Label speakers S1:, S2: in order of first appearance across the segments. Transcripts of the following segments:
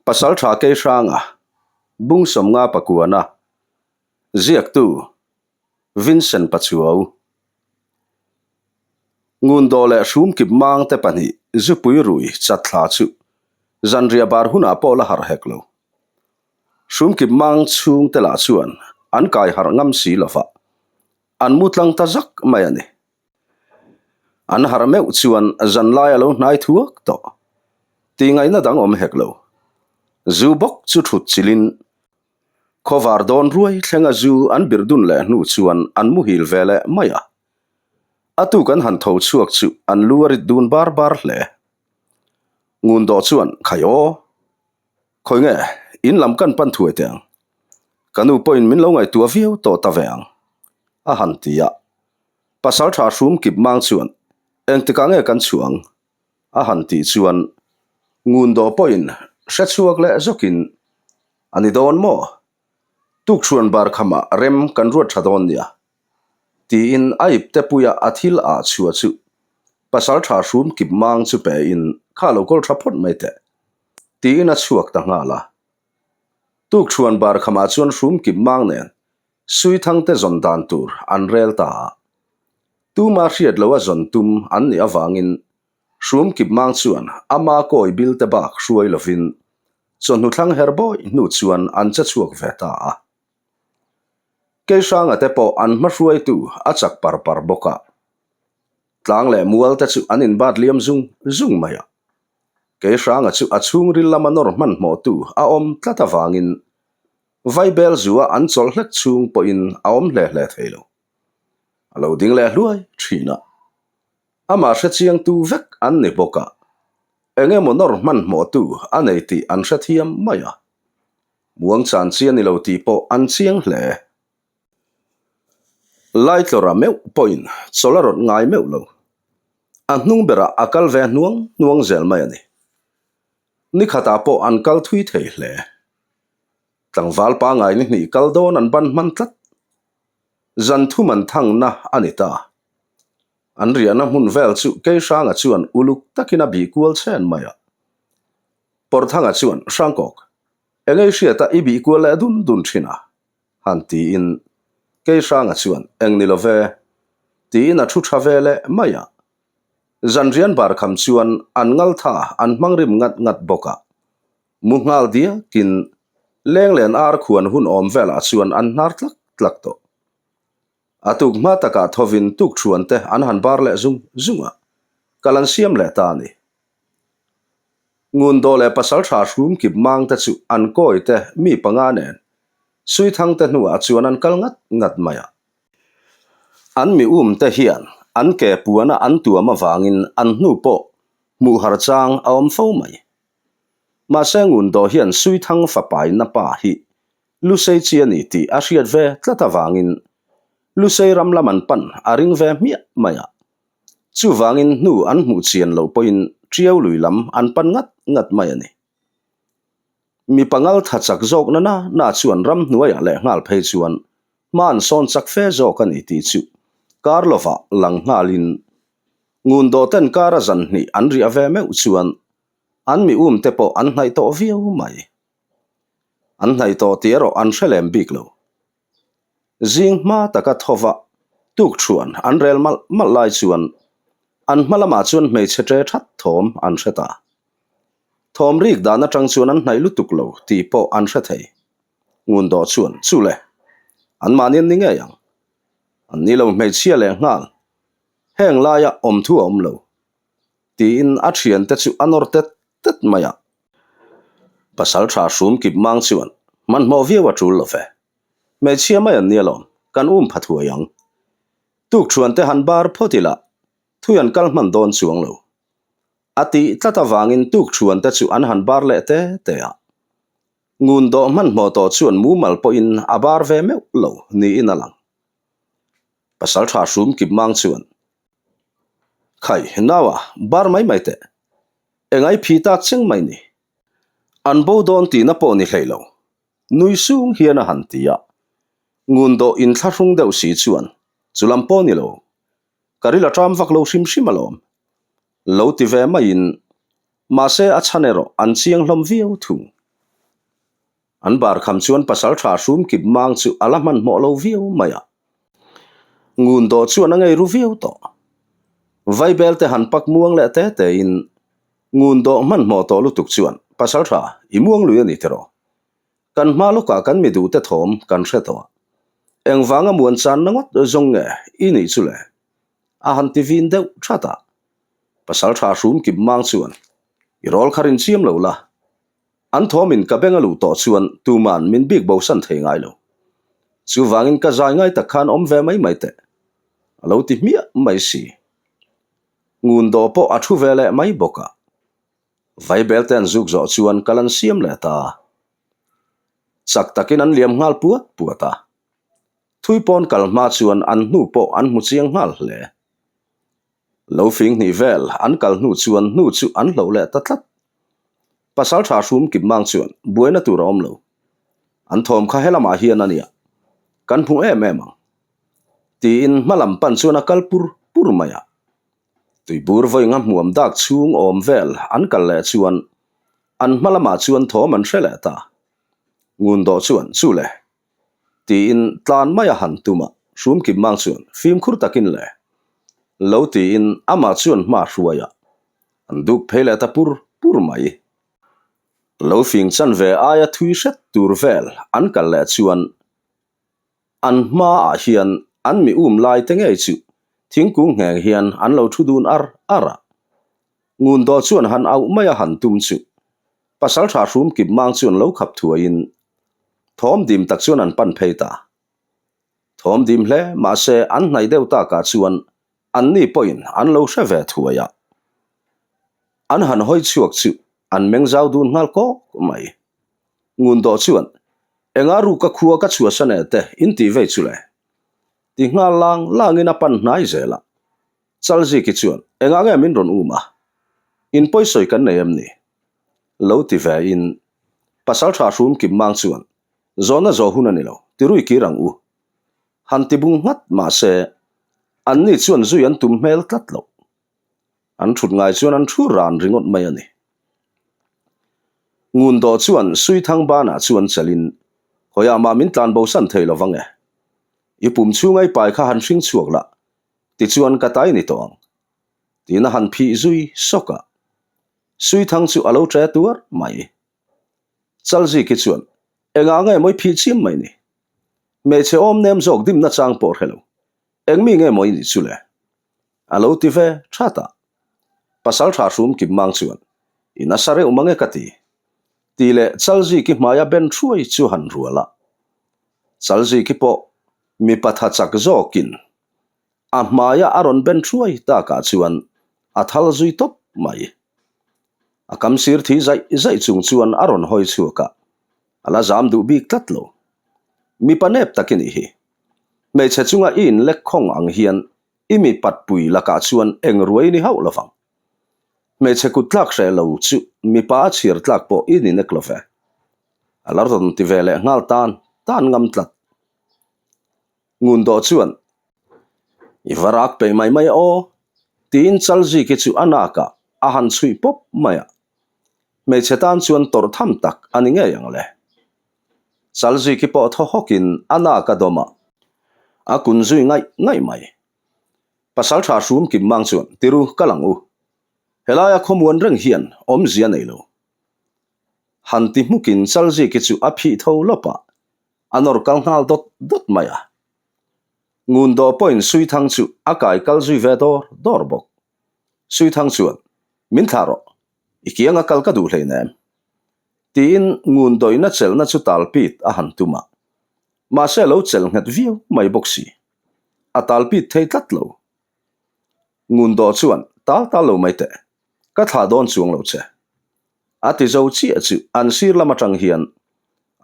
S1: pasal tha ke ranga bung som nga pakuana ziak tu Vincent pachuau ngun dole shum kip mang te pani zupui rui chatla chu zanria bar huna pola har heklo shum kip mang chung te la chuan an kai har ngam si lova an mutlang tazak mayani an har meu chuan zan lai alo nai thuak to ti ngai na dang om heklo zu bok chu thut chilin khovar don ruai thlenga zu an birdun le nu chuan an mu hil vele maya atu kan han tho chuak chu an luarit dun bar bar hle ngun do chuan khayo khoi nge in lam kan pan thuai teng kanu point min lo ngai tu viau to ta veng a han tia pasal tha shum kip mang chuan eng tika nge kan chuang a han ti chuan ngun do point sha chuak le zokin ani don mo tuk chuan bar khama rem kan ruat thadon nia ti in aip te puya athil a chua chu pasal tha shum kip mang chu pe in khalo kol thapot mai te ti in a chuak ta nga la tuk chuan bar khama chuan shum kip mang nen sui thang te zon dan tur an rel ta tu ma hriat lo a zon tum an ni awangin shum kip mang chuan ama koi bil te bak hruai lovin chon nu thlang herboi nu chuan an cha chuak ve ta ke sang ate po an ma hruai tu a chak par par boka tlang le mual ta chu anin bat liam zung maya ke sang chu achung ril lama nor man mo tu a om tlata wangin vaibel zuwa an chol hlek chung po in a om le thelo alo ding le hluai thina ama hre chiang tu vek an ni boka enge mo nor man mo tu anei ti an hre thiam maya muang chan chian ni lo ti po an chiang hle lai tlora meu point solarot ngai meu lo an hnung bera akal ve nuang zel mai ani ni khata po an kal thui thei hle tlangwal pa ngai ni kal don an ban man tlat zan thu man thang na anita an riana mun vel chu ke sanga chuan uluk takina bi kual chen maya por thanga chuan sangkok engei hriata i bi kual la dun thina han ti in ke sanga chuan eng ni love ti na thu thavele maya zanrian bar kham chuan an ngal tha an mangrim ngat boka mu ngal dia kin lenglen ar khuan hun om vela chuan an nar tlak to atuk ma taka thovin tuk thuan te an han bar le zunga kalan siam le ta ni ngun do le pasal tha shum kip mang ta chu an koi te mi panga nen sui thang te nu a chuan an kal ngat maya an mi te hian an ke puana an tuama wangin an hnu po mu har chang awm fo mai ma se ngun do hian sui thang fa pai na pa hi lu sei chi ani ti a hriat ve tlata wangin lu sei ram laman pan aring ve mia maya chu wangin hnu an mu chian lo poin triau lui lam an pan ngat mai ani mi pangal tha chak jok na chuan ram hnuaya le ngal phei chuan man son chak fe jok ani ti chu karlova lang ngalin ngun do ten kara zan ni an ri ave meu chuan an mi te po an hnai to viau mai an hnai to tiero an hrelem bik lo zing ma taka thova tuk chuan an rel mal lai chuan an hmalama chuan mei chetre that thom an hreta thom rik dana tang chuan an hnai lutuk lo ti po an hre thei ngun do chuan chule an manin ni nge yang an ni lo mei chia le ngal heng laia om thu om lo ti in a thian te chu anor tet maya pasal tha shum kip mang chuan man mo viawa tul lo fe mei chia mai an nialom kan phathua yang tuk chuan te han bar photila thuyan kal man don chuang lo ati tlata wangin tuk chuan te chu an han bar le te a ngun do man mo to chuan mu mal po in abar ve meu lo ni in alang pasal tha shum kip mang chuan khai nawa bar mai te engai phi tak cheng mai ni an bo don ti na po ni hleilo nui sung hian a han tia ngun do in thlahung deuh si chuan chulam po ni lo karila tram vak lo hrim alom lo ti ve mai in ma se a chanero an chiang hlom viau thu an bar kham chuan pasal tha hrum kip mang chu alaman mo lo viu maya ngun do chuan angai ru viu to vai bel te han pak muang le te in ngun do man mo to lu tuk chuan pasal tha I muang lu ani tero kan ma lo ka kan mi du te thom kan hre to eng wanga muan chan nangot zong nge ini chule a han ti vin deuh thata pasal tha hrum kip mang chuan I rol kharin chiam lo la an thomin ka benga lu to chuan tu man min big bo san thei ngai lo chu wangin ka zai ngai ta khan om ve mai mai te alo ti mia mai si ngun do po a thu vele mai boka vai bel ten zuk zo chuan kalan siam le ta sak takin an liam ngal puata thui pon kalma chuan an hnu po an mu chiang ngal le lo fing ni vel an kal hnu chuan hnu chu an lo le tatlat pasal tha hrum kip mang chuan buaina tur om lo an thom kha helama hian ania kan phu em mang ti in malam pan chuan akal pur maya tui bur voi ngam muam dak chung om vel an kal le chuan an malama chuan thom an hrele ta ngun do chuan chu le ti in tlan maya han tuma hrum kip mang chuan phim khur takin le lo ti in ama chuan ma hruaya an duk phele ta pur mai lo fing chan ve aya thui hret tur vel an kal le chuan an ma a hian an mi lai te ngei chu thingkung nge hian an lo thu dun ara ngun do chuan han au maya han tum chu pasal tha hrum kip mang chuan lo khap thua in thom dim tak chuan an pan pheita thom dim hle ma se an hnai deuh ta ka chuan an ni point an lo hre ve thuaya an han hoi chuak chu an meng zau dun ngal ko mai ngun do chuan enga ru ka khua ka chua sane te in ti ve chule ti ngal langin a pan hnai zela chalji ki chuan enga nge min ron uma in poisoi kan nei am ni lo ti ve in pasal tha hrum kip mang chuan zona zo hun ani lo ti rui ki rang u han ti bung ngat ma se an ni chuan zui an tum mel tlat lo an thut ngai chuan an thu ran ringot mai ani ngun do chuan sui thang ba na chuan chalin hoya ma min tlan bo san thei lo wange ipum chungai pai kha han hring chuak la ti chuan ka tai ni tong tina han phi zui soka sui thang chu alo tre tur mai chalji ki chuan enga nge moi phi chim mai ni me che om nem jok dim na chang por hello eng mi nge moi ni chule alo ti ve thata pasal tha hrum kip mang chuan ina sare umange kati tile chalji ki maya ben thuai chu han ruala chalji ki po mi patha chak zokin a maya aron ben thuai ta ka chuan a thal zui top mai a kam sir thi zai chung chuan aron hoi chuaka ala zam du bik tlatlo mi panep takin hi me che chunga in lek khong ang hian imi pat pui la ka chuan eng ruai ni hau lawang me che ku tlak hre lo chu mi pa chhir tlak po ini ne klove alar ton ti vele ngal tan ngam tlat ngun do chuan ivarak pe mai o tin chalji ki chu anaka a han chui pop maya me che tan chuan tor tham tak ani nge yang le chalji ki po tho hokin anaka doma a kun zui ngai mai pasal tha hrum kip mang chuan tiru kalang u helaya khomuan reng hian om zia nei lo han ti mukin chalji ki chu a phi tho lopa anor kal ngal dot maya ngun do point sui thang chu akai kal zui ve dor bok sui thang chuan min tharo ikianga kal ka du hlei nem tin ngun doina chelna chu talpit a han tuma ma se lo chel ngat viu mai boxi a talpit thei tlat lo ngun do chuan ta lo mai te ka tha don chuang lo che ati zo chi chu an sir lama tang hian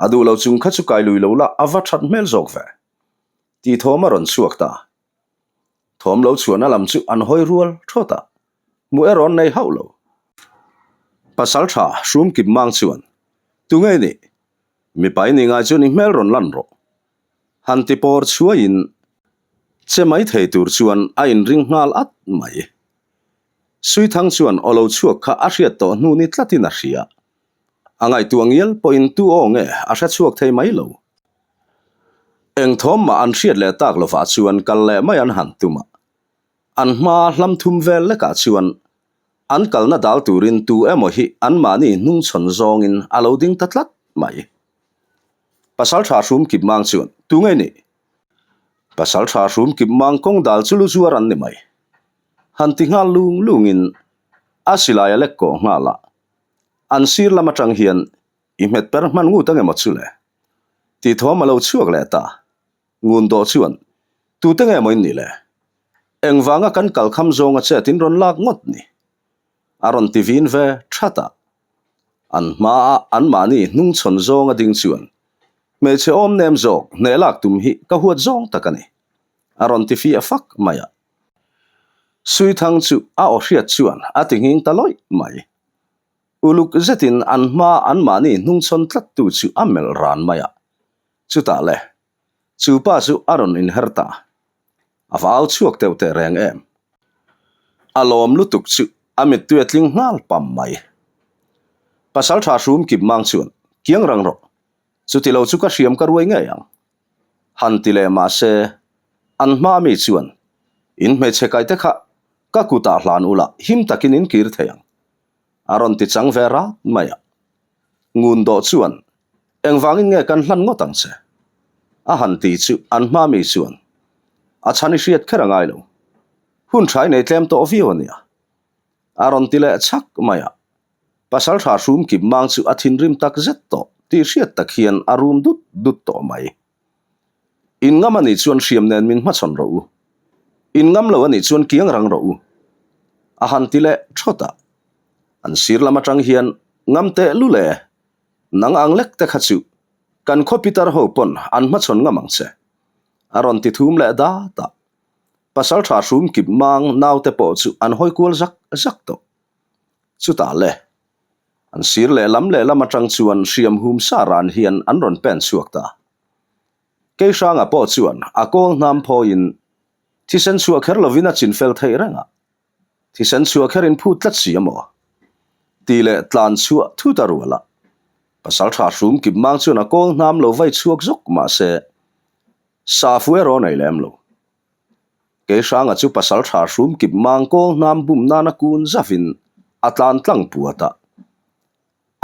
S1: adu lo chung kha chu kai lui lo la awa that mel zok ve ti thoma ron chuak ta thom lo chuan alam chu an hoi rual thota mu eron nei haulo pasal tha hrum kip mang chuan tu ngai ni mi pai ni nga chu ni mel ron lan ro han ti por chua in che mai thei tur chuan a in ring ngal at mai sui thang chuan olo chuak kha a hriat to nu ni tlatin a hria angai tuangial po in tu onge a hra chuak thei mai lo eng thom ma an hriat le tak lova chuan kal le mai an han tuma an hma hlam thum vel le ka chuan an kalna dal turin tu emo hi an mani nung chon zong in alo ding tatlat mai pasal tha hrum kip mang chuan tu ngai ni pasal tha hrum kip mang kong dal chulu chuar an ni mai han ti nga lung lungin asilaya le ko ngala an sir lama tang hian i met per man ngu tang emo chule ti thom alo chuak le ta ngun do chuan tu tang emo ni le engwanga kan kal kham zonga che tin ron lak ngot ni aron tivin ve thata an mani nung chon zonga ding chuan me che om nem zok ne lak tum hi ka huat zong takani aron ti fi afak maya sui thang chu a o hriat chuan a tinging taloi mai uluk zetin an mani nung chon tlat tu chu amel ran maya chu ta le chu pa chu aron in herta aval chuak teu te reng em alom lutuk chu amit tuetling ngal pam mai pasal tha hrum kip mang chuan kiang rang ro chu ti lo chu ka hriam ka ruai nge yang han ti le ma se an ma mi chuan in me che kai te kha ka kuta hlan ula him takin in kir theyang aron ti chang vera maya ngun do chuan engwangin nge kan hlan ngotang che a han ti chu an ma mi chuan a chani hriat kherangai lo hun thai nei tlem to viwania aron ti le chak maya pasal tha hrum kip mang chu a thin rim tak zet to ti hriat tak hian a rum dut to mai in ngam ani chuan hriam nen min ma chon ro in ngam lo ani chuan kiang rang ro a han ti le thota an sir lama tang hian ngam te lu le nang ang lek te khachu kan khopitar ho pon an ma chon ngamang che aron ti thum le da ta pasal tha hrum kip mang naw te po chu an hoi kual zak to chu ta le an sir le lam atang chuan hriam hum sa ran hian an ron pen chuak ta ke sanga po chuan a kol nam pho in thisen chuak her lovina chin fel thei ranga thisen chuak her in phut tlat siamo ti le tlan chua thu tarwala pasal tha hrum kip mang chuan a kol nam lo vai chuak zok ma se sa fuero nei lem lo ke sanga chu pasal tha hrum kip mang kol nam bum nana kun zavin atlan tlang puata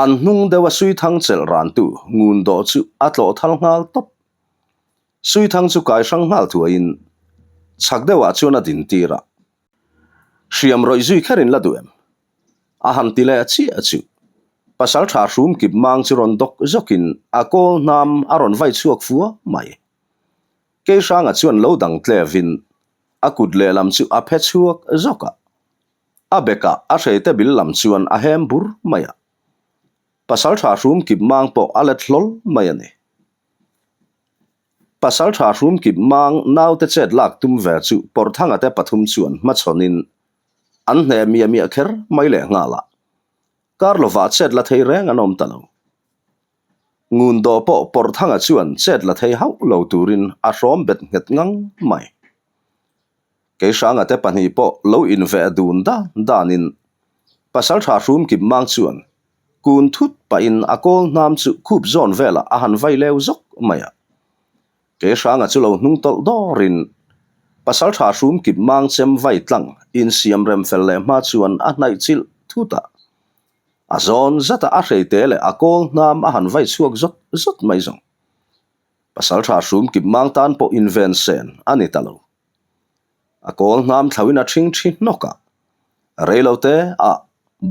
S1: an hnung dewa sui thang chel ran tu ngun do chu atlo thal ngal top sui thang chu kai sang ngal thu in chak dewa chuna din tira hriam roi zui kherin la duem a han ti le chi a chu pasal tha hrum kip mang chu ron dok zokin a kol nam aron vai chuak fuwa mai ke sanga chuan lo dang tlevin a kut le lam chu a phe chuak zoka a beka a hreite bil lam chuan a hem bur maya pasal tha hrum kip mang po alet hlol mai ani pasal tha hrum kip mang naw te chet lak tum ve chu por thanga te pathum chuan ma chonin an hne mi kher mai le ngala karlova chet la thei reng anom talo ngun do po por thanga chuan chet la thei hau lo turin a hrom bet nget ngang mai ke sanga te pani po lo in ve dun danin pasal tha hrum kip mang chuan kun thut pa in akol nam chu khup zon vela a han vai leu zok maya ke sanga chu lo hnung tol dorin pasal tha hrum kip mang chem vai tlang in siam rem fel le ma chuan a nai chil thuta a zon zata a hreite le akol nam a han vai chuak zot mai zong pasal tha hrum kip mang tan po inven sen ani talo akol nam thlawin a thing noka reilote a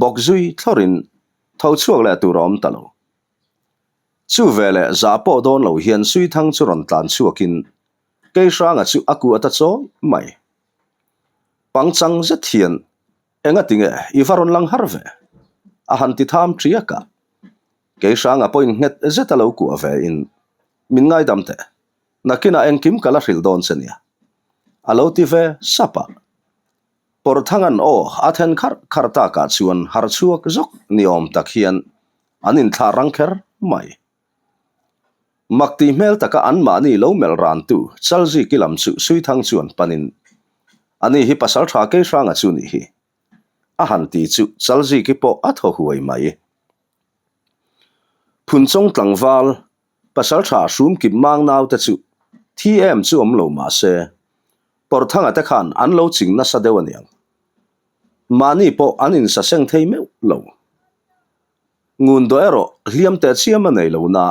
S1: bokzui thlorin thau chuak le turom talo chu vele za po don lo hian sui thang chu ron tlan chuakin ke sanga chu aku ata cho mai pangchang zet hian enga tinge ivaron lang harve a han ti tham triaka ke sanga point nget zetalo ku ave in min ngai damte nakina engkim kala hril don chenia alo ti ve sapa por thangan o athen kharta ka chuan har chuak zok niom tak hian anin thla rang kher mai makti mel taka an mani lo mel ran tu chalji kilam chu sui thang chuan panin ani hi pasal tha ke ranga chu ni hi a han ti chu chalji ki po atho huai mai phun chong tlangwal pasal tha sum kip mang nau te chu TM chu om lo ma se por thanga te khan an lo ching na sa dewaniang mani po anin sa seng thei meu lo ngun do ero hliam te chiam nei lo na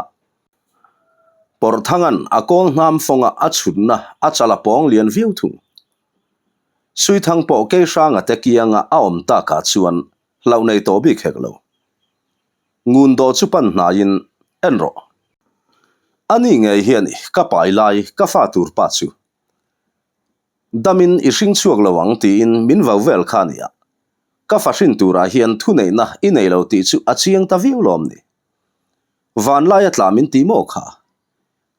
S1: por thangan akol nam fonga achunna achala pong lian viu thu sui thang po ke sanga te kianga aom ta ka chuan lau nei to bi khek lo ngun do chu pan na in enro ani nge hiani ka pai lai ka fa tur pa chu damin I hring chuak lawang ti in min vau vel khania ka fa hrin tura hian thu nei na I nei lo ti chu achiang ta viu lom ni van lai atla min ti mo kha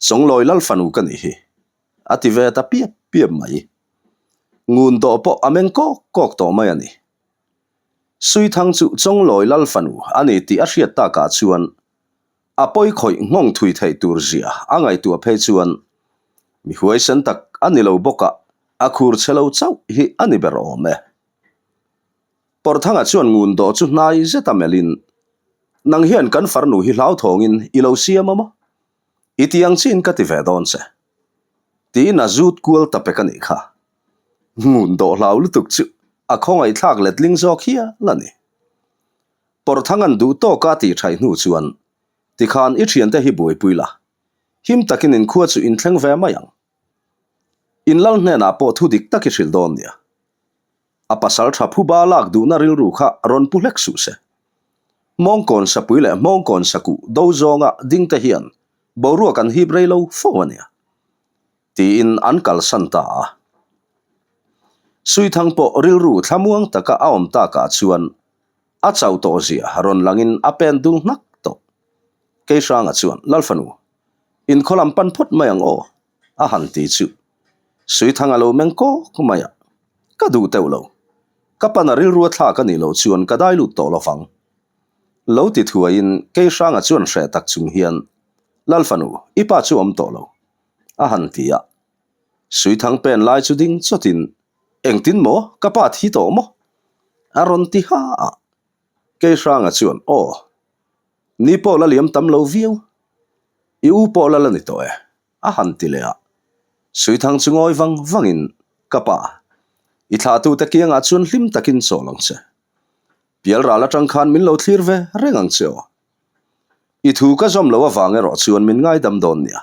S1: chong loi lal fanu ka ni hi ati ve ta piep piep mai ngun do po ameng kok to mai ani sui thang chu chong loi lal fanu ani ti a hriat ta ka chuan apoi khoi ngong thui thei tur zia angai tu phe chuan mi huai san tak ani lo boka akhur chelo chau hi ani ber ome por thanga chuan ngun do chu nai zeta melin nang hian kan farnu hi hlau thongin ilo siam ama itiang chin ka ti ve don se ti na zut kual ta pe kan kha ngun do hlau lu tuk chu a khongai thak letling zok hia lani por thangan du to ka ti thai nu chuan ti khan I thian te hi boi puila him takin in khuwa chu in thleng ve mayang in lal hne na po thu dik taki hril don nia a pasal tha phu ba lak du na ril ru kha ron pu hlek su se mong kon sa puile mong kon sa ku do zonga ding te hian boru kan hi breilo fo ania ti in an kal santa sui thang po ril ru thamuang taka aom ta ka chuan a chau to zia ron langin apen dul nak to ke sanga chuan lalfanu in kholam pan phot mayang o a han ti chu sui thang alo mengko kumaya ka du teulo ka panaril ru thla ka ni lo chuan ka dai lu to lo fang lo ti thua in ke sanga chuan hre tak chung hian lalfanu ipa chu om to lo a han tia sui thang pen lai chu ding chotin engtin mo ka pa thi to mo aron ti ha ke sanga chuan o ni po la liam tam lo viu I u po la ni to a han ti le a sui thang chungoi wangin kapa I thla tu ta kianga chun hlim takin cholong se pial ra la tang khan min lo thlir ve rengang cheo I thu ka zom lo awange ro chuan min ngai dam don nia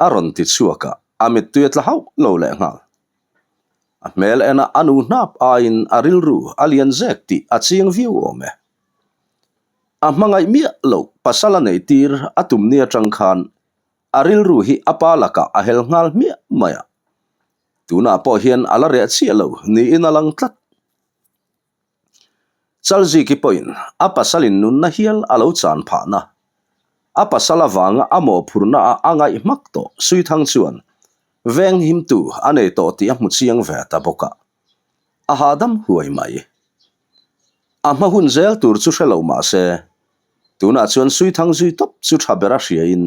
S1: aron ti chuaka amit tuet la hau lo le ngal a mel ena anu nap a in aril ru alien zek ti achiang view ome a mangai mia lo pasala nei tir atum nia tang khan aril ru hi apalaka a hel ngal mia maya tuna po hian ala re chi lo ni inalang tlat chalji ki point apasalin nun na hial alo chan pha na apasala wanga amo phurna a angai makto sui thang chuan veng him tu ane to ti amu chiang ve ta boka a hadam huai mai a ma hun zel tur chu shelo ma se tuna chuan sui thang zui top chu thabera hria in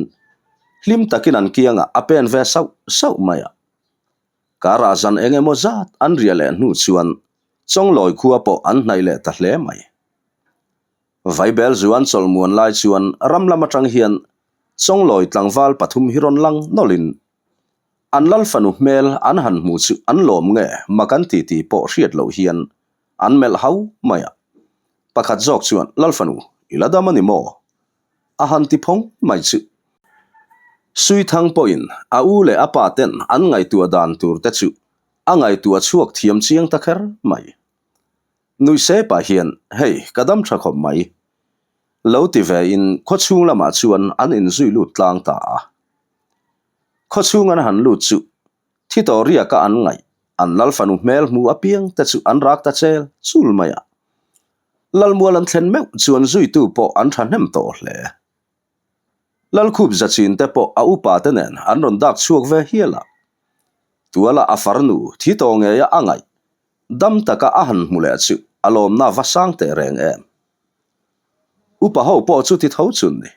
S1: hlim takin an kianga apen ve sau maya kara zan engemo zat an riale nu chuan chong loi khuwa po an hnai le ta hle mai vaibel zuan cholmuan lai chuan ramlama tang hian chong loi tlangwal pathum hiron lang nolin an lal fanu mel an han mu chu an lom nge makan ti po hriat lo hian an mel hau maya pakhat jok chuan lal fanu iladamani mo a han ti phong mai chu sui thang point a u le apa ten an ngai tu dan tur te chu angai tu chuak thiam chiang ta kher mai nui se pa hian hei kadam tha khom mai lo ti ve in khochung lama chuan an in zui lut tlang ta khochung an han lut chu thi to ria ka an ngai an lal fanu mel mu apiang ta chu an rak ta chel chul maya lal mual an thlen meu chuan zui tu po an than hem to hle lal khup zachin te po a upa te nen an ron dak chuak ve hiala tuala afarnu thi to nge ya angai dam taka ahan mule chu alom na vasang te reng em upa ho po chu ti thau chun ni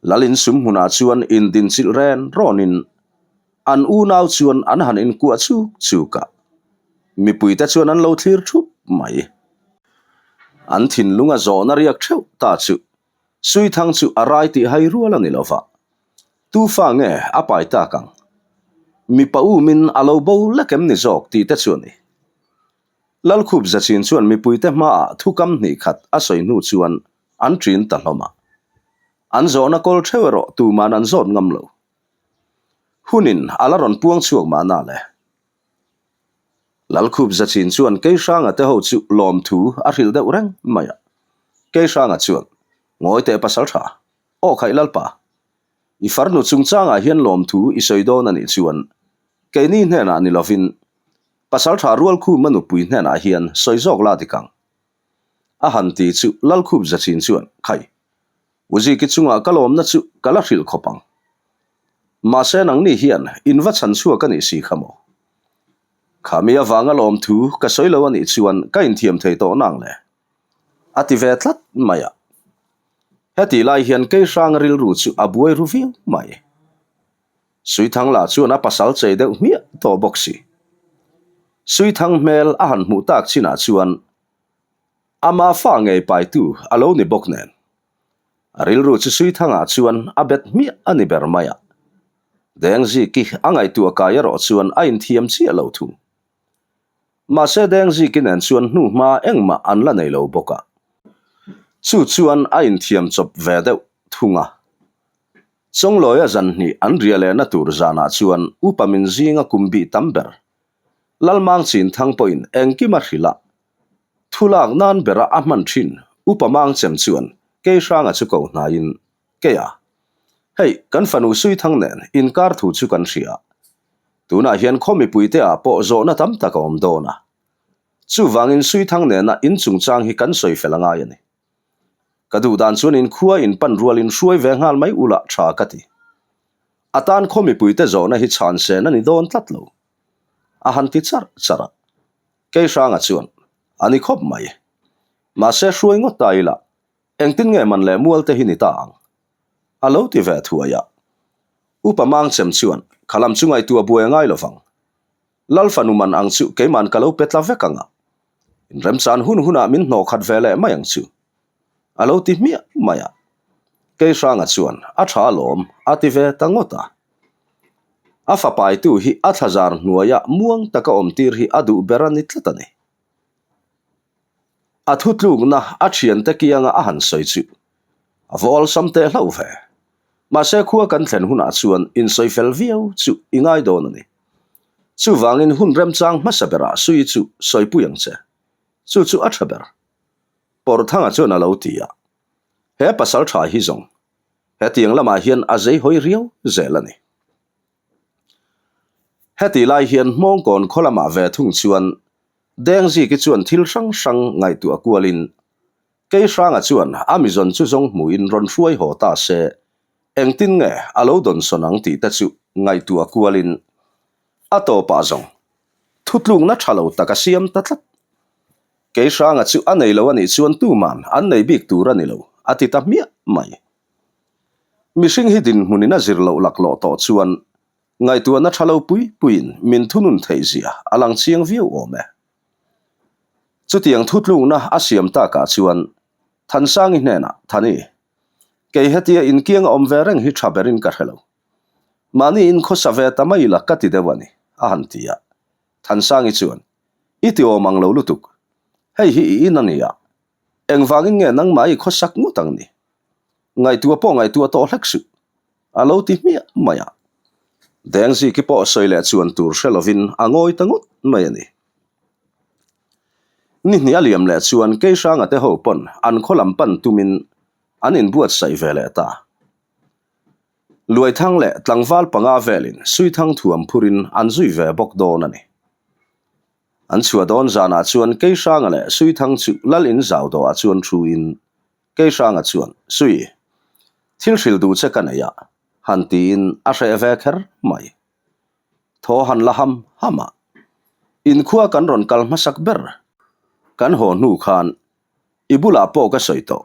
S1: lalin sum huna chuan in din chil ren ronin an u nau chuan an han in ku chu ka mi pui ta chuan an lo thlir thup mai an thin lunga zona riak theu ta chu sui thang chu arai ti hai rual ani lova tu fa nge apai ta kang mi pa u min alo bo lakem ni jok ti te chuani lal khup zachin chuan mi puite ma thu kam ni khat a soi nu chuan an trin ta hloma an zona kol thewero tu man an zon ngam lo hunin alaron puang chuak ma na le lal khup zachin chuan ke sanga te ho chu lom thu a ril de urang maya ke sanga chuan ngoi te pasal tha o khai lalpa i farnu chungchanga hian lom thu i soidon ani chuan ke ni hna ni lovin pasal tha rual khu manu pui hna hian soizok la dikang a han ti chu lal khup zachin chuan khai uji ki chunga kalom na chu kala ril khopang ma se nang ni hian inwa chan chua ka ni si khamo khamia wanga lom thu ka soilo ani chuan ka in thiam thei to nang le ati ve tlat maya heti lai hian ke sang ril ru chu abuai ruviu mai sui thang la chuan a pasal chei deuh mia to boxi sui thang mel a han mu tak china chuan ama fa ngei pai tu alo ni bok nen ril ru chu sui thanga chuan abet mia ani ber maya deng ji ki angai tu ka ya ro chuan a in thiam chi alo thu ma se deng ji ki nen chuan nu ma engma an la nei lo boka chu chuan a in thiam chop ve deuh thunga chong loya zan ni an riale na tur zana chuan upamin zinga kumbi tamber lalmang chin thang point engki ma hrila thulak nan bera ahman thin upamang chem chuan ke sanga chu ko na in ke ya hei kan fanu sui thang nen in kar thu chu kan ria tuna hian khomi puite a po zo na tam ta kom do na chu wangin sui thang nen na in chung chang hi kan soi felanga yani kadu dan chuan in khuwa in pan rual in hruai ve ngal mai ula tha kati atan khomi puite zo na hi chan se na ni don tlatlo a han ti char chara ke sanga chuan ani khop mai ma se hruai ngo taila engtin nge man le mual te hi ni ta ang alo ti ve thuaya upamang chem chuan khalam chungai tu abuai ngai lovang lal fanuman ang chu ke man kalo petla vekanga in rem chan hun huna min no khat vele mayang chu alo ti mia maya ke sanga chuan a tha lom ati ve tangota afa pai tu hi athazar nuaya muang taka omtir hi adu berani tlatani athutlung na achian te kianga a han soi chu avol samte hlo ve ma se khuwa kan thlen huna chuan in soi fel viau chu ingai don ani chu wangin hun rem chang masabera sui chu soi puyang che chu chu athaber por thanga chuan alo tia he pasal tha hi zong he tiang lama hian azei hoi riau zelani heti lai hian mong kon kholama ve thung chuan deng ji ki chuan thil sang sang ngai tu akwalin ke sanga chuan amazon chu zong muin ron hruai ho ta se engtin nge alo don sonang ti ta chu ngai tu akwalin ato pa zong thutlung na thalo taka siam tatlat ke sanga chu anei lo ani chuan tu man an nei bik tur ani lo ati ta mia mai mishing hidin munina zirlo laklo to chuan ngai tu na thalo puin min thunun theizia alang chiang viu ome chutiang thutlung na asiam ta ka chuan than sang hi nena thani ke hetia in kiang om vereng hi thaberin ka helo mani in khosave tamai la kati dewani a hantia than sang hi chuan iti omang lo lutuk hei hi inania engwangin nge nang mai khosak ngutang ni ngai tu po ngai tu to hleksu alo ti mia maya deng ji ki po soile chuan tur shelovin angoi tangut mai ani ni aliam le chuan ke sanga te ho pon an kholam pan tumin anin buat sai vele ta luai thang le tlangwal panga velin sui thang thuam phurin an zui ve bok don ani an chua don zana chuan ke sanga le sui thang chu lal in zau do a chuan thu in ke sanga chuan sui thil hril du che kanaya han ti in a hre ve kher mai tho han laham hama in khuwa kan ron kal masak ber kan ho nu khan ibula po ka soito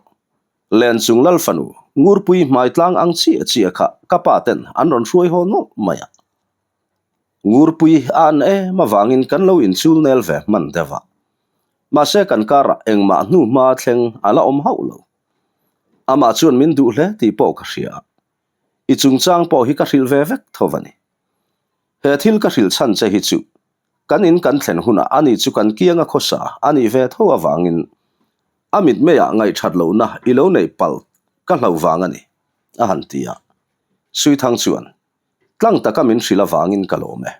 S1: len chung lal fanu ngurpui mai tlang ang chi kha kapaten an ron hruai ho no maya ngurpui an mawangin kan lo in chul nel ve man dewa ma se kan kara engma nu ma thleng ala om haulo ama chuan min du hle ti po ka hria I chung chang po hi ka hril ve vek thovani he thil ka hril chan che hi chu kan in kan thlen huna ani chu kan kianga khosa ani ve tho awangin amit meya ngai that lo na I lo nei pal ka hlo wangani a han tia sui thang chuan tlang taka min hrila wangin ka lo me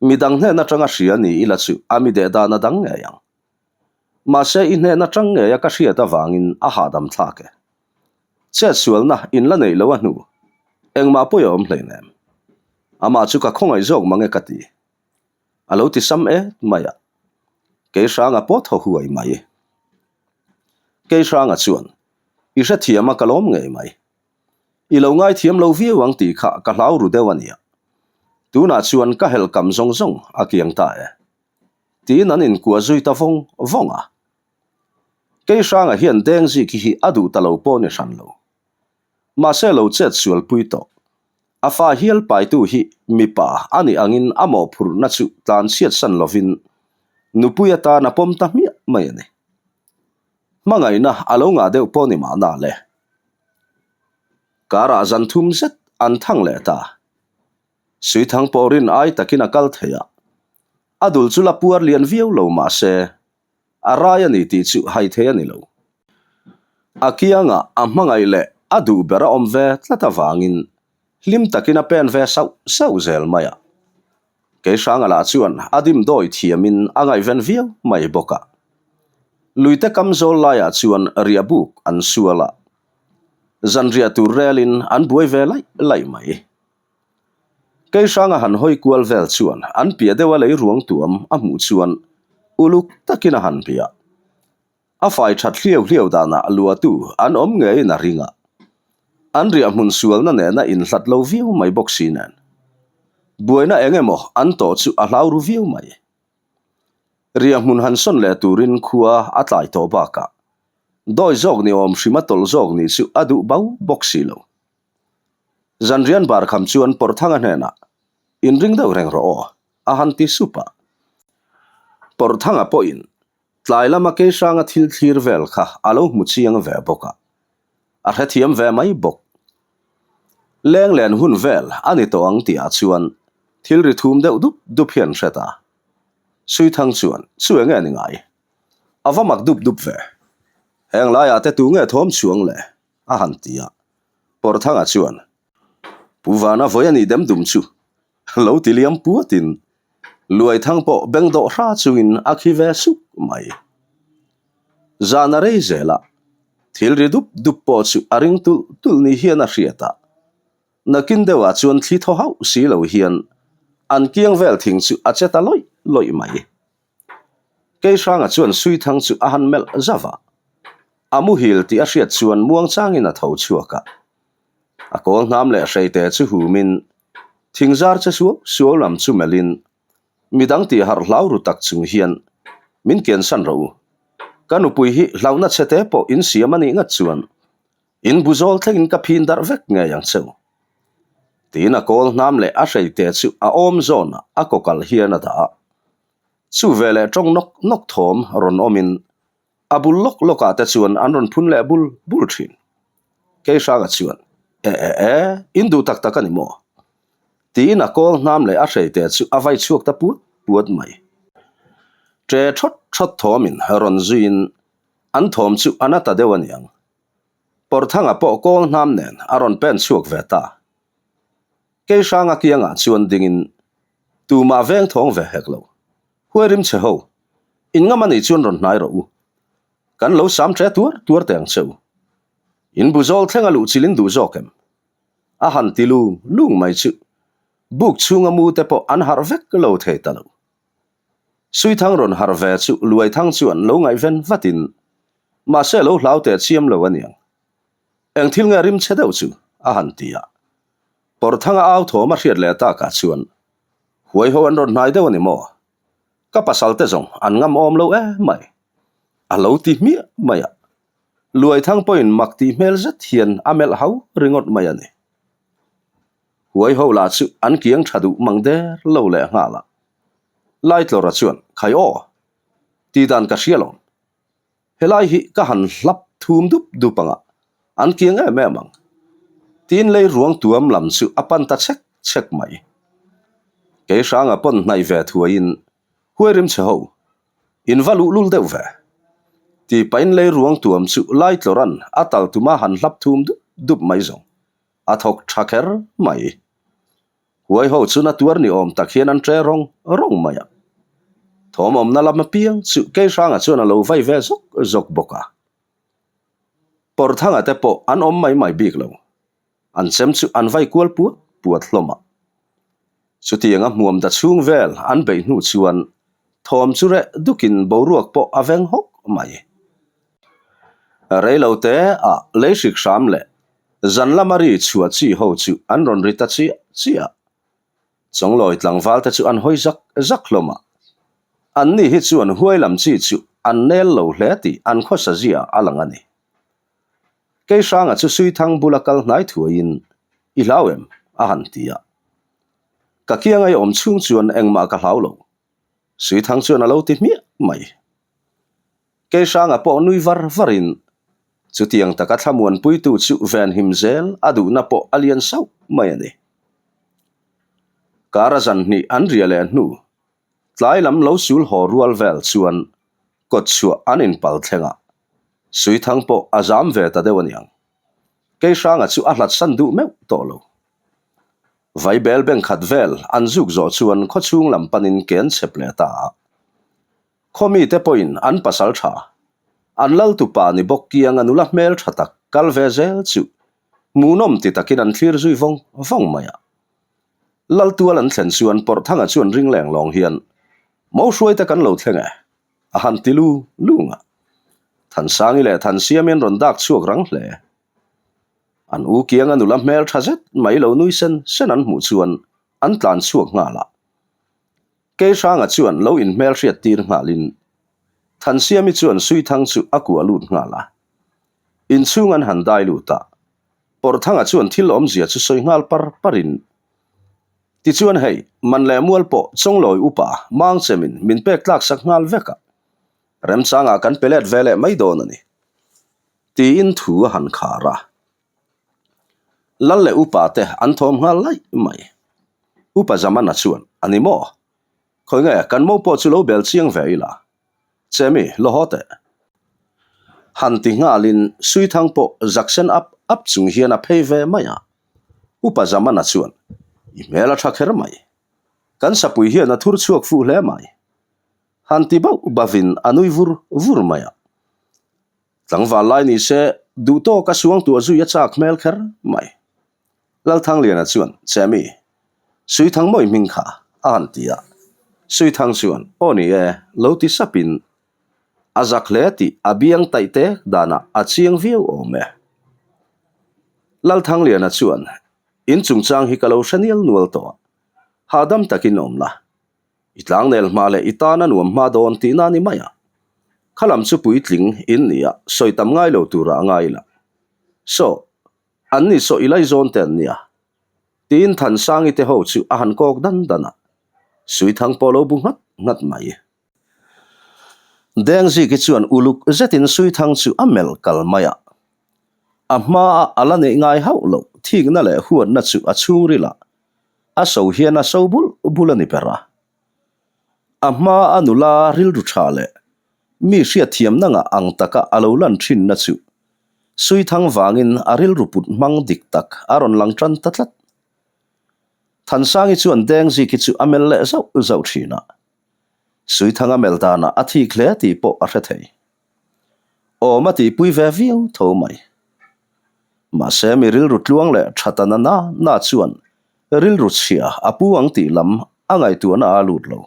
S1: midang hne na tanga hria ni ila chu ami de da na dang nge yang ma se in hne na tang nge ya ka hria ta wangin a hadam thlake che sual na in la nei lo anu engma po yom hleinem ama chu ka khongai jok mange kati alo ti sam maya ke sanga po tho huai mai ke sanga chuan I sha thiama kalom ngei mai I lo ngai thiam lo vi wang ti kha ka hlau ru dewania tuna chuan ka hel kam zong zong akiang ta ti nan in kwa zui ta vonga ke sanga hian deng ji ki hi adu ta lo po ni san lo ma se lo chet sual pui to afa hial pai tu hi mipa ani angin amo phur na chu tan siat san lovin nupuya ta na pom ta mi mai ne mangai na alo nga deu po ni ma na le kara zan thum zet an thang le ta sui thang porin ai takina kal theya adul chula puar lian viau lo ma se araya ni ti chu hai theya ni lo akianga amangai le adu bera omve tlata wangin lim takina pen ve sau zel maya ke sanga la chuan adim doi thiamin angai ven viau mai boka luite kamzol la ya chuan riabuk an suala zanria tu relin an buai ve lai mai ke sanga han hoi kwal vel chuan an pia dewa lei ruang tuam amu chuan uluk takina han pia a fai that hliau dana lua tu an om nge na ringa an ria mun sual na ne na in hlat lo viu mai boxinan buaina engemo an to chu a hlau ru viu mai ria mun han son le turin khua atlai to baka doi jog ni om hrimatol jog ni chu adu bau boxi lo zanrian bar kham chuan por thanga hena in ring deuh reng ro a han ti supa por thanga po in tlai lama ke sanga thil thlir vel kha alo mu chiang ve boka a hrethiam ve mai bok leng len hun vel ani to ang ti a chuan thil ri thum deuh dup hian hreta sui thang chuan chu nge ni ngai awamak dup ve heng lai ate tu nge thom chuang le a han tia por thanga chuan puwana voyani dem dum chu lo tiliam puatin luai thang po beng do hra chungin akhi ve su mai zana rei zela thil ri dup po chu aring tul ni hian a hriata nakin dewa chuan thli tho hau si lo hian an kiang vel thing chu acheta loi mai ke sanga chuan sui thang chu a han mel zawa amu hil ti a hriat chuan muang changin a tho chuaka a kol hnam le hreite chu humin thingzar cha sual lam chu melin midang ti har hlau ru tak chung hian min ken san ro kanu pui hi hlauna chete po in siamani nga chuan in buzol thlengin ka phin dar vek nge yang cheu tina kol hnam le a hreite chu a om zona a kokal hian a da chu vele tong nok thom ron omin abul loka te chuan an ron phun le bul thin ke sanga chuan indu tak ani mo tina kol hnam le a hreite chu avai chuak ta puat mai tre thot thomin ron zuin an thom chu anata dewaniang por thanga po kol hnam nen aron pen chuak veta ke sanga kianga chuan dingin tu ma veng thong ve heklo huerim che ho in nga mani chuan ron hnai ro kan lo sam tre tuar teng cheu in buzol thlenga lu chilin du zokem a han tilu lung mai chu buk chunga mu te po an har vek lo thei talo sui thang ron har ve chu luai thang chuan lo ngai ven vatin ma se lo hlau te chiam lo aniang eng thil nga rim chedeu chu a han tia por thanga au thoma hriat le ta ka chuan huai ho an ron hnai deu ani mo ka pasal te zong an ngam om lo mai a lo ti mi maya luai thang point mak ti mel zat hian amel hau ringot mai ani huai ho la chu an kiang thadu mangde lo le ngala lai tlora chuan khai o ti dan ka hrialom helai hi ka han hlap thum dupanga an kiang e me mang tin lei ruang tuam lam chu apan ta chek mai ke sang apon nai ve thuain huarim chho in valu lul deuh ve ti pain lei ruang tuam chu lai tloran atal tuma han hlap thum dup mai zong athok thaker mai huai ho chuna tuar ni om takhian an tre rong maya thom om na lam piang chu ke sanga chuna lo vai ve zok boka por thanga te po an om mai bik lo an sem chu an vai kual puat hloma chu tianga muam da chung vel an bei nu chuan thom chu re dukin boruak po aveng hok mai reilo te a leishik sham le zan lamari chua chi ho chu an ron rita chia chongloi tlangwal te chu an hoi zak hloma an ni hi chuan huai lam chi chu an nel lo hle ti an khosa zia alangani ke sanga chu sui thang bulakal nai thuin I lawem a han tia ka kiangai om chung chuan engma ka hlau lo sui thang chuan alo ti mi mai ke sanga po nui varin chu tiang taka thamuan puitu chu van himzel adu na po alian sau mai ani karazan ni an riale nu tlai lam lo sul ho rual vel chuan kot chu anin pal thlenga sui thang po azam ve ta dewaniang ke sanga chu ahlat sandu me to lo vai bel beng khat vel an zuk zo chuan kho chung lam panin ken cheple ta khomi te point an pasal tha an lal tu pa ni bok kiang anula mel thatak kal ve zel chu munom ti takin an thlir zui vong maya lal tual an thlen chuan por thanga chuan ring leng long hian mo hruai ta kan lo thlenga a han ti lunga than sangi le than siamen ron dak chuak rang hle an u kiang anula mel thazet mai lo nui sen an mu chuan an tlan chuak nga la ke sanga chuan lo in mel riat tir nga lin than siami chuan sui thang chu akua lut nga la in chung an han dai lu ta por thanga chuan thil om zia chu soi ngal parin ti chuan hei man le mual po chongloi upa mang chemin min pek tlak sak ngal veka rem changa kan pelet vele mai don ani ti in thu han khara lalle upa te an thom ngal lai mai upa zamana chuan ani mo khoi nge kan mo po chu lo bel chiang veila chemi lo hote han ti ngalin sui thang po zaksen up chung hian a pheve maya upa zamana chuan I mela thakher mai kan sapui hian a thur chuak fu hle mai han ti bau bavin anui vur maya tlangwa lai ni se du to ka suang tu zu ya chak mel kher mai lal thang lian a chuan chemi sui thang moi ming kha an tia sui thang chuan oni e lo ti sapin azak le ti abiang taite dana achiang viu ome lal thang lian a chuan in chung chang hi kalo shanial nual to hadam takin omla itlang nel male itana nuam ma don ti na ni maya khalam chu puitling in nia soitam ngai lo tura ngai la so anni so ilai zon ten nia tin than sangi te ho chu a han kok dana sui thang polo bu ngat mai deng ji ki chuan uluk zetin sui thang chu amel kal maya amma alane ngai hau lo thik na le huan na chu a churila a so hian a so bulani pera amma anula ril ru thale mi ria thiam nanga ang taka alolan thin na chu sui thang wangin aril ruput mang dik tak aron lang tran tatlat than sangi chuan deng ji ki chu amel le zau thina sui thang amel dana athi khle ti po a hre o mati pui ve viu tho mai ma se mi ril rut luang le thatana na chuan ril rut sia apuang ti lam angai tu na alut lo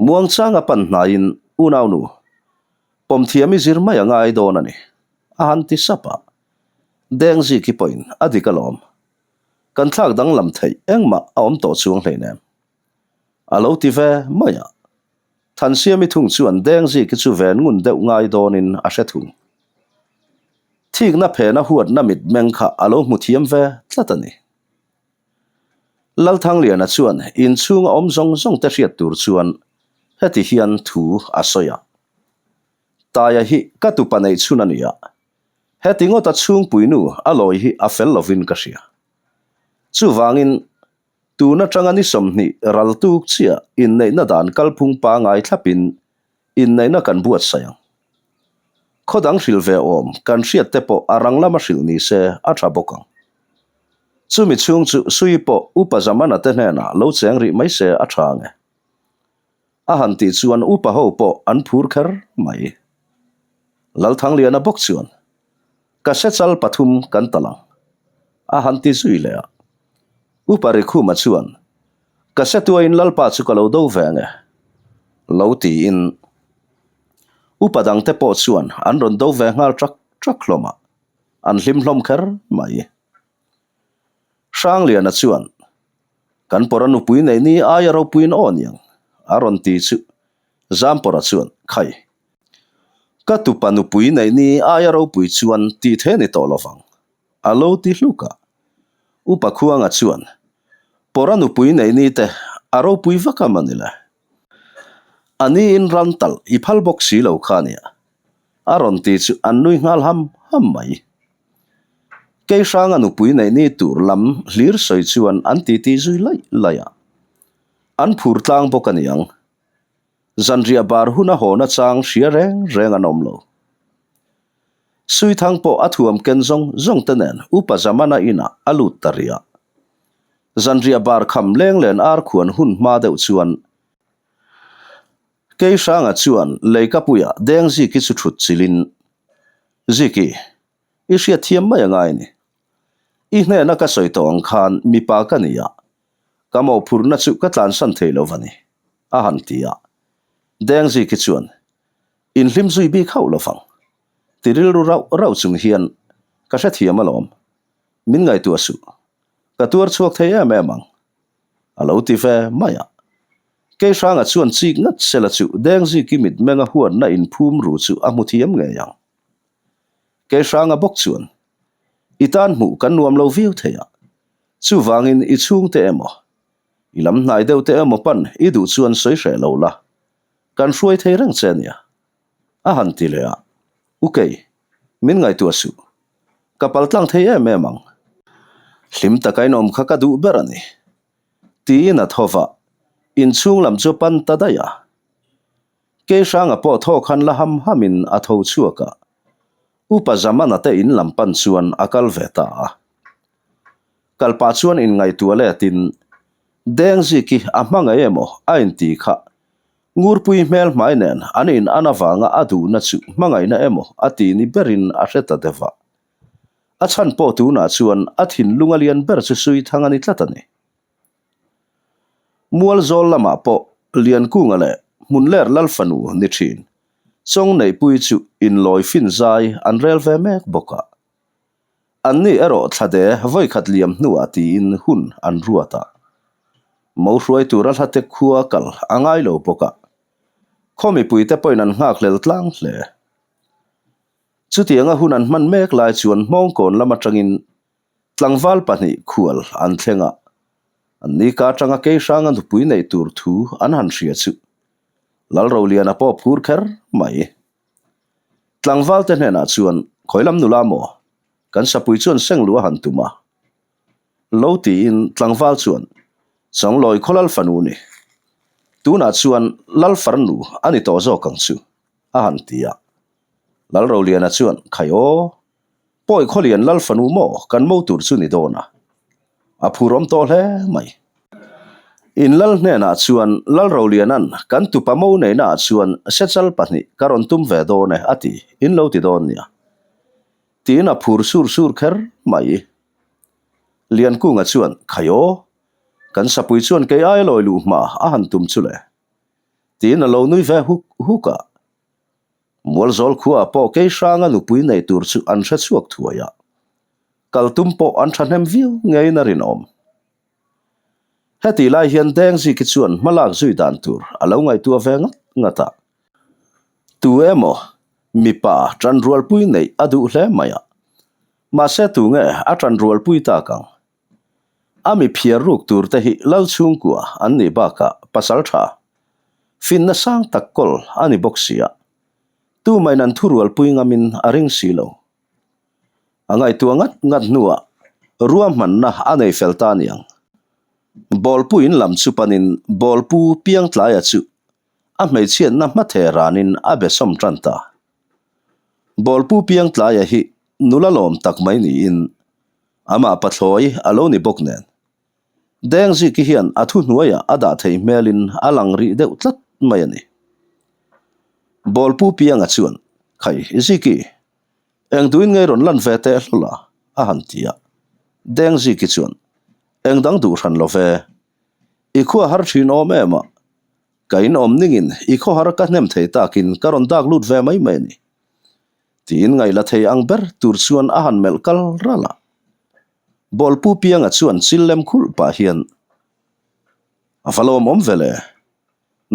S1: muang changa pan nain unau nu pom thiami zir mai angai don ani ahan ti sapa deng ji ki point adikalom kan thak dang lam thei engma aom to chuang hleinem alo ti ve maya than siami thung chuan deng ji ki chu ven ngun deuh ngai donin a hre thung thik na phe na huat na mit meng kha alo mu thiam ve tlatani lal thang lian a chuan in chung om zong te hriat tur chuan heti hian thu asoya taya hi katu panei chunania he tingot at chung puinu aloi hi a fel lovin ka sia chu wangin tu na tangani somni raltuk chia in nei na dan kalphung pa ngai thlapin in nei na kan buat sayang khodang hrilve om kan hriat te po arang lama hril ni se a tha bokang chumi chung chu sui po upa zamana te hna lo cheng ri mai se a tha nge a han ti chuan upa ho po an phur khar mai lal thang lian a bok chuan ka se chal pathum kan talang a han ti zui le upa ri khu ma chuan ka se tu in lal pa chu ka lo do ve nge lo ti in upadang te po chuan an ron do ve ngal trak hloma an hlim hlom khar mai sang lian a chuan kan poran upui nei ni aya ro puin on yang aron ti chu zam pora chuan khai ka tu panu pui nei ni aya ro pui chuan ti the ni to lovang alo ti hluka upa khuanga chuan poran upui nei ni te aro pui vaka manila ani in rantal iphal bok si lo khania aron ti chu annui ngal ham mai ke sang anu pui nei ni tur lam hlir soi chuan an ti zui laya an phur tlang bok aniang zanria bar huna hona chang hria reng anom lo sui thang po athuam ken zong tenen upa zamana ina alut taria zanria bar kham leng len ar khuan hun ma deuh chuan ke sanga chuan leika puya deng ji ki chu thut chilin ziki i hria thiam mai ngai ni i hne na ka soi tong khan mi pa ka nia kamo phurna chu ka tlan san theilo vani a han tia deng ji ki chuan in hlim zui bi khau lo fang tiril ru rau chung hian ka hre thiam alom min ngai tu asu ka tur chuak theya me mang alo ti fe maya ke sanga chuan chik ngat sela chu deng ji ki mit menga huan na in phum ru chu a mu thiam nge yang ke sanga bok chuan itan mu kan nuam lo viu theya chu wangin I chung te emo ilam nai deuh te emo pan I du chuan soi hre lo la kan hruai thei reng chenia a han ti le a ukei min ngai tu asu kapal tlang thei me mang hlim takai nom kha ka du berani ti na thova in chung lam chu pan ta daya ke sanga po tho khan la hamin a tho chuaka upa zamana te in lam pan chuan akal veta kalpa chuan in ngai tu le tin deng ji ki amanga emo a in ti kha ngurpui mel mai nen anin anawanga adu na chu mangai na emo ati ni berin a hreta deva a chan po tu na chuan a thin lungalian ber chu sui thangani tlatani mual zol lama po lian kunga le munler lalfanu ni thin chong nei pui chu in loi fin zai an rel ve mek boka anni ero thade voi khat liam nu ati in hun an ruata mo hruai tural hate khua kal angai lo boka khomi pui te poinan ngak lel tlang hle chutianga hun an man mek lai chuan mong kon lama tangin tlangwal pani khual an thlenga anni ka tanga ke sanga du pui nei tur thu an han hria chu lal ro lian a po phur kher mai tlangwal te hna chuan khoilam nula mo kan sapui chuan senglu han tuma lo ti in tlangwal chuan chong loi kholal fanu ni tuna chuan lal farnu ani to zo kang chu a han tia lal ro lian a chuan khayo poi kholian lal fanu mo kan mo tur chu ni dona a phurom to hle mai in lal hne na chuan lal ro lian an kan tu pa mo nei na chuan sechal pani karon tum ve do ne ati in lo ti don nia tin a phur sur kher mai lian kunga chuan khayo kan sapui chuan ke ai loi lu ma a han tum chule tin a lo nui ve huka mual zol khua po ke sanga nu pui nei tur chu an hre chuak thuaya kaltum po an thanem viu ngei na rin om heti lai hian deng ji ki chuan malak zui dan tur alo ngai tu ve ngata tu emo mi pa tran rual pui nei adu hle maya ma se tu nge a tran rual pui ta kang ami phiar ruk tur te hi lau chung kwa an ni ba ka pasal tha fin na sang takkol ani boxia tu mai nan thurual pui ngamin aring silo angai tua ngat nuwa ruam man na anei felta niang bol pu in lam chu panin bol pu piang tlaya chu a mei chian na ma the ranin a be som tranta bol pu piang tlaya hi nulalom tak mai ni in ama pathloi alo ni bok nen deng zi ki hian athu nuaya ada thei melin alang ri deuh tlat mai ani bol pu piang a chuan khai ziki eng duin ngai ron lan ve te hlola a han tia deng zi ki chuan eng dang du ran lo ve i khuwa har thin om ema kain om ningin i kho har ka hnem thei takin karon dak lut ve mai mai ni tin ngai la thei ang ber tur chuan a han mel kal rala bol pu piang a chuan chillem khul pa hian a falom om vele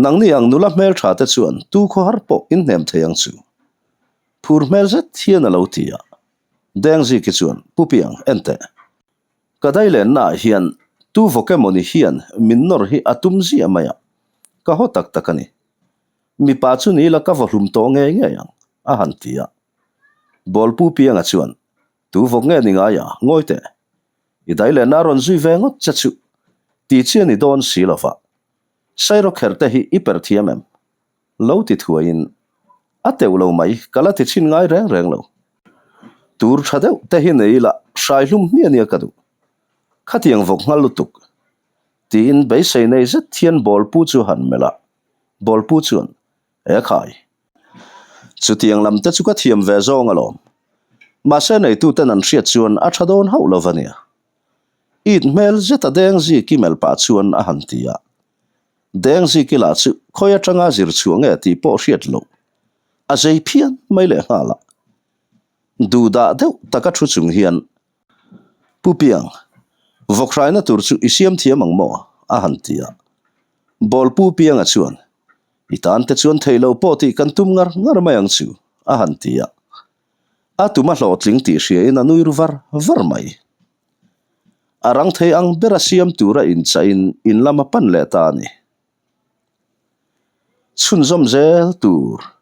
S1: nang ni ang nula mel tha te chuan tu kho har po in hnem thei ang chu phur mel zet hian a lo tia deng zi ki chuan pu piang ente kadai len na hian tu vocemoni hian min nor hi atum zi amaya ka ho tak takani mi pa chu ni la ka volum to nge nge yang a han tia bol pu piang a chuan tu vok nge ni nga ya ngoite i dai len na ron zui vengot chachu ti chian ni don silova sairo kherte hi iper thiamem lo ti thuain ateu lo mai kala ti chin ngai reng reng lo tur thadeu te hi nei la sai hlum mi ania kadu khatiang vok ngal lutuk tin be sei nei zet thian bol pu chu han mela bol pu chuan e khai chu tiang lam te chu ka thiam ve zong alom ma se nei tu ten an hriat chuan a thadon ho lovania it mel zeta deng zi ki mel pa chuan a han tia deng zi ki la chu khoya tanga zir chuang e ti po hriat lo a zei phian mai le hala du da deuh taka thu chung hian pupiang vokraina tur chu isiam thiam ang mo a han tia bol pu piang a chuan itan te chuan theilo po ti kan tum ngar mai ang chu a han tia a tuma hlo tling ti hria in anuir var mai arang thei ang bera siam tura in chain in lama pan le ta ni chun zom zel tur